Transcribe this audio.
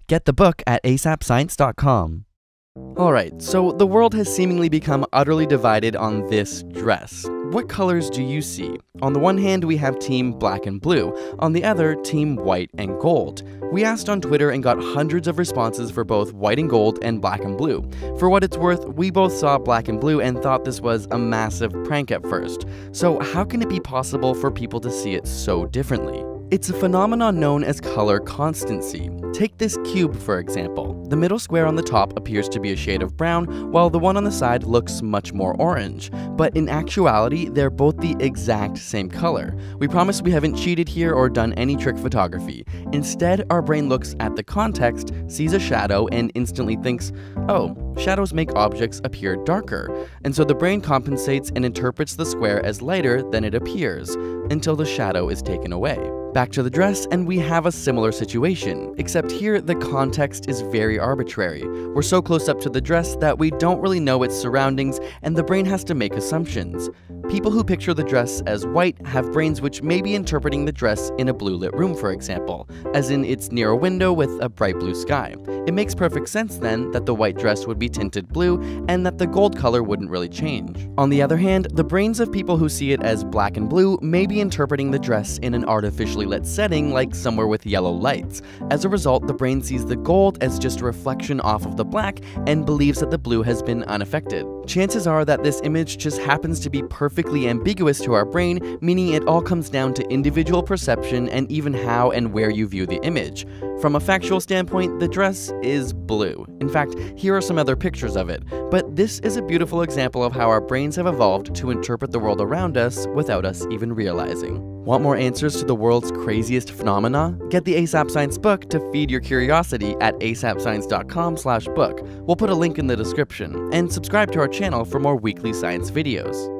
Get the book at asapscience.com. Alright, so the world has seemingly become utterly divided on this dress. What colors do you see? On the one hand, we have team black and blue, on the other, team white and gold. We asked on Twitter and got hundreds of responses for both white and gold and black and blue. For what it's worth, we both saw black and blue and thought this was a massive prank at first. So how can it be possible for people to see it so differently? It's a phenomenon known as color constancy. Take this cube, for example. The middle square on the top appears to be a shade of brown, while the one on the side looks much more orange. But in actuality, they're both the exact same color. We promise we haven't cheated here or done any trick photography. Instead, our brain looks at the context, sees a shadow, and instantly thinks, oh, shadows make objects appear darker. And so the brain compensates and interprets the square as lighter than it appears, until the shadow is taken away. Back to the dress, and we have a similar situation, except here the context is very arbitrary. We're so close up to the dress that we don't really know its surroundings, and the brain has to make assumptions. People who picture the dress as white have brains which may be interpreting the dress in a blue lit room, for example, as in it's near a window with a bright blue sky. It makes perfect sense then that the white dress would be tinted blue and that the gold color wouldn't really change. On the other hand, the brains of people who see it as black and blue may be interpreting the dress in an artificially lit setting like somewhere with yellow lights. As a result, the brain sees the gold as just a reflection off of the black and believes that the blue has been unaffected. Chances are that this image just happens to be perfectly ambiguous to our brain, meaning it all comes down to individual perception and even how and where you view the image. From a factual standpoint, the dress is blue. In fact, here are some other pictures of it. But this is a beautiful example of how our brains have evolved to interpret the world around us without us even realizing. Want more answers to the world's craziest phenomena? Get the ASAP Science book to feed your curiosity at asapscience.com/book. We'll put a link in the description. And subscribe to our channel for more weekly science videos.